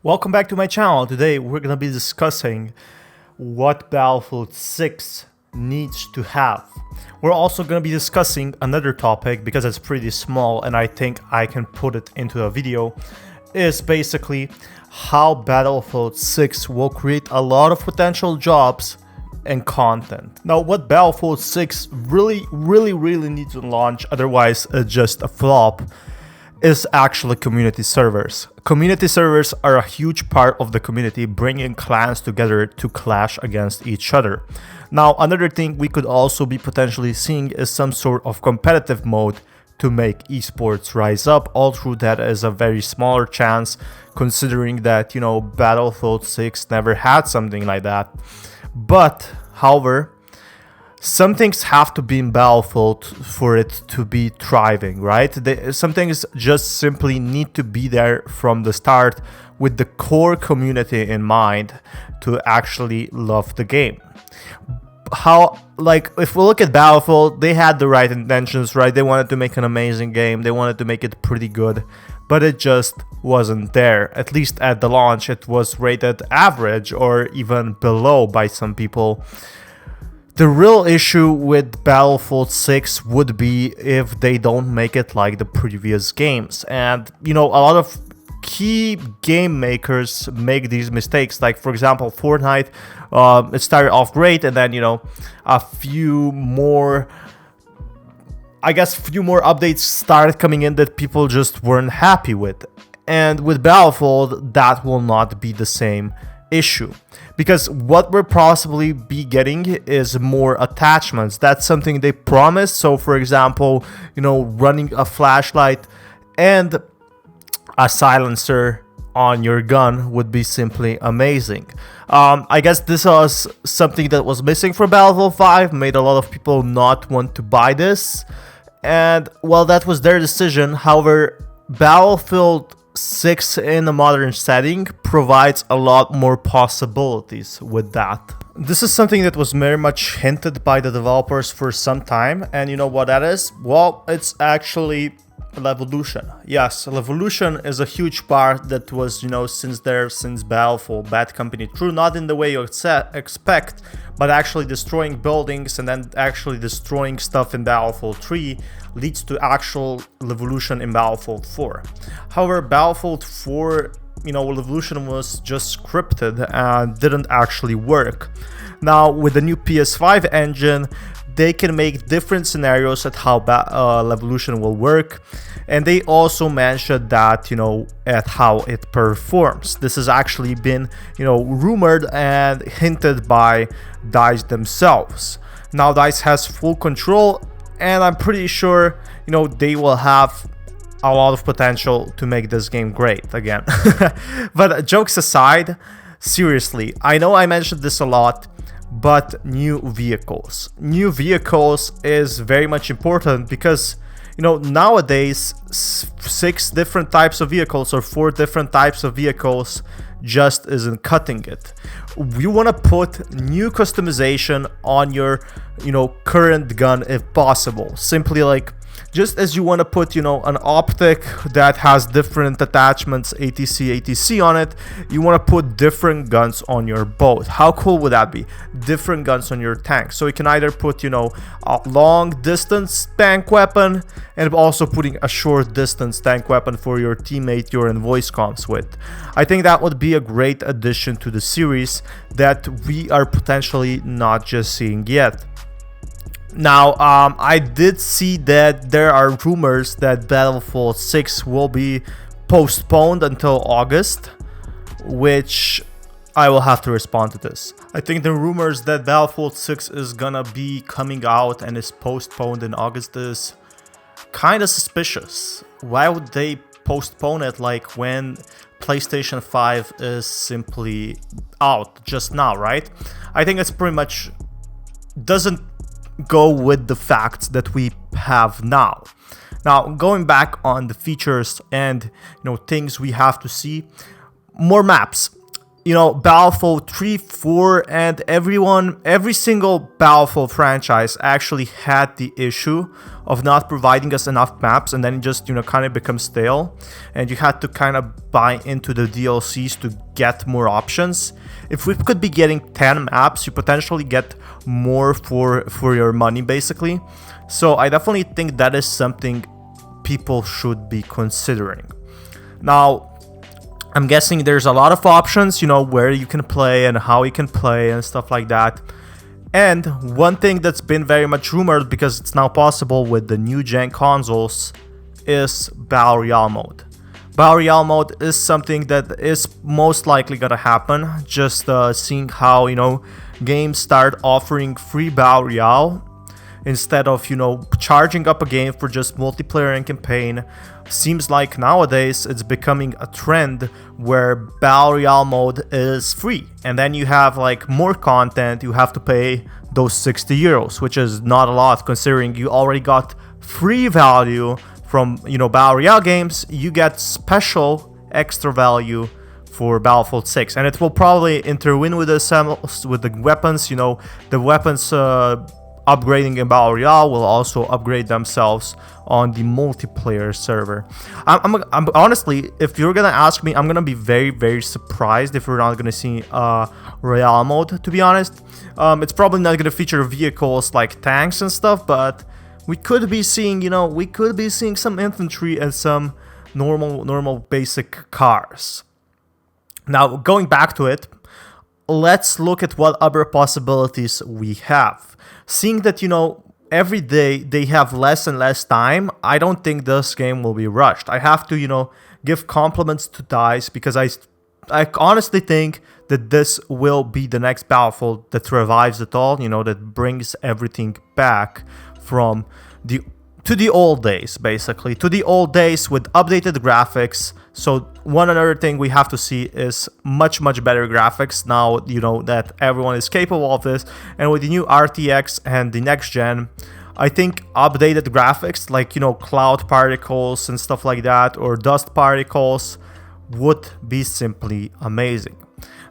Welcome back to my channel. Today we're gonna be discussing what Battlefield 6 needs to have. We're also gonna be discussing another topic because it's pretty small and I think I can put it into a video, is basically how Battlefield 6 will create a lot of potential jobs and content. Now, what Battlefield 6 really needs to launch, otherwise it's just a flop, is actually community servers. Community servers are a huge part of the community, bringing clans together to clash against each other. Now, another thing we could also be potentially seeing is some sort of competitive mode to make esports rise up, although that is a very smaller chance considering that, Battlefield 6 never had something like that. But, however, some things have to be in Battlefield for it to be thriving, right? Some things just simply need to be there from the start with the core community in mind to actually love the game. If we look at Battlefield, they had the right intentions, right? They wanted to make an amazing game. They wanted to make it pretty good, but it just wasn't there. At least at the launch, it was rated average or even below by some people. The real issue with Battlefield 6 would be if they don't make it like the previous games. And, a lot of key game makers make these mistakes. Like, for example, Fortnite, it started off great and then, a few more updates started coming in that people just weren't happy with. And with Battlefield, that will not be the same issue, because what we'll possibly be getting is more attachments. That's something they promised. So for example, running a flashlight and a silencer on your gun would be simply amazing. I guess this was something that was missing from Battlefield 5, made a lot of people not want to buy this, and well, that was their decision. However, Battlefield 6 in a modern setting provides a lot more possibilities with that. This is something that was very much hinted by the developers for some time, and you know what that is? Well, it's actually Levolution. Yes, Levolution is a huge part that was, since Battlefield, Bad Company. True, not in the way you expect, but actually destroying buildings and then actually destroying stuff in Battlefield 3 leads to actual Levolution in Battlefield 4. However, Battlefield 4, Levolution was just scripted and didn't actually work. Now, with the new PS5 engine, they can make different scenarios at how Levolution will work, and they also mentioned that at how it performs. This has actually been rumored and hinted by DICE themselves. Now DICE has full control, and I'm pretty sure they will have a lot of potential to make this game great again. But jokes aside, seriously, I know I mentioned this a lot, but new vehicles is very much important because nowadays 6 different types of vehicles or 4 different types of vehicles just isn't cutting it. We want to put new customization on your current gun if possible. Simply like, just as you want to put an optic that has different attachments, ATC on it, you want to put different guns on your boat. How cool would that be? Different guns on your tank. So you can either put a long distance tank weapon and also putting a short distance tank weapon for your teammate you're in voice comms with. I think that would be a great addition to the series that we are potentially not just seeing yet. Now, I did see that there are rumors that Battlefield 6 will be postponed until August, which I will have to respond to this. I think the rumors that Battlefield 6 is gonna be coming out and is postponed in August is kind of suspicious. Why would they postpone it like when PlayStation 5 is simply out just now, right? I think it's pretty much doesn't go with the facts that we have now. Now, going back on the features and things we have to see, more maps. you know, Battlefield 3, 4, and every single Battlefield franchise actually had the issue of not providing us enough maps, and then it just, you know, kind of becomes stale, and you had to kind of buy into the DLCs to get more options. If we could be getting 10 maps, you potentially get more for your money, basically. So I definitely think that is something people should be considering. Now, I'm guessing there's a lot of options, you know, where you can play and how you can play and stuff like that. And one thing that's been very much rumored, because it's now possible with the new gen consoles, is Battle Royale mode. Battle Royale mode is something that is most likely gonna happen, just seeing how, you know, games start offering free Battle Royale instead of, you know, charging up a game for just multiplayer and campaign. Seems like nowadays it's becoming a trend where Battle Royale mode is free, and then you have like more content. You have to pay those 60 euros, which is not a lot considering you already got free value from, you know, Battle Royale games. You get special extra value for Battlefield 6, and it will probably intertwine with the weapons. You know, the weapons upgrading in Battle Royale will also upgrade themselves on the multiplayer server. I'm honestly, if you're gonna ask me, I'm gonna be very, very surprised if we're not gonna see Royale mode, to be honest. It's probably not gonna feature vehicles like tanks and stuff, but we could be seeing, you know, we could be seeing some infantry and some normal basic cars. Now, going back to it, let's look at what other possibilities we have. Seeing that, you know, every day they have less and less time, I don't think this game will be rushed. I have to, you know, give compliments to DICE, because I honestly think that this will be the next Battlefield that revives it all, you know, that brings everything back from to the old days, basically, to the old days with updated graphics. So one other thing we have to see is much better graphics now, you know, that everyone is capable of this. And with the new RTX and the next gen, I think updated graphics like, you know, cloud particles and stuff like that, or dust particles, would be simply amazing.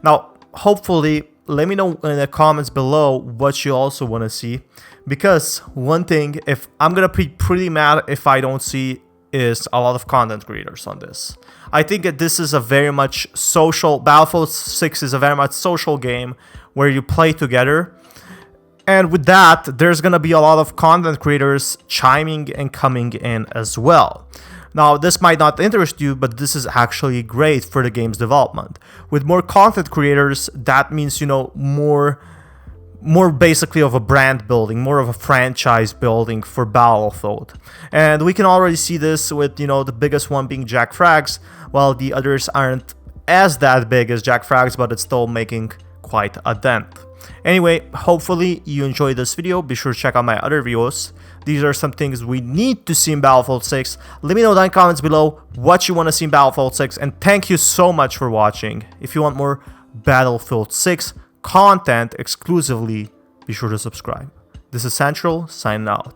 Now, hopefully, let me know in the comments below what you also want to see, because one thing, if I'm gonna be pretty mad if I don't see, is a lot of content creators on this. I think that this is a very much social, Battlefield 6 is a very much social game where you play together, and with that, there's gonna be a lot of content creators chiming and coming in as well. Now, this might not interest you, but this is actually great for the game's development. With more content creators, that means, you know, more basically of a brand building, more of a franchise building for Battlefield. And we can already see this with, you know, the biggest one being Jack Frags, while the others aren't as that big as Jack Frags, but it's still making quite a dent. Anyway, hopefully you enjoyed this video. Be sure to check out my other videos. These are some things we need to see in Battlefield 6. Let me know down in the comments below what you want to see in Battlefield 6. And thank you so much for watching. If you want more Battlefield 6 content exclusively, be sure to subscribe. This is Central, signing out.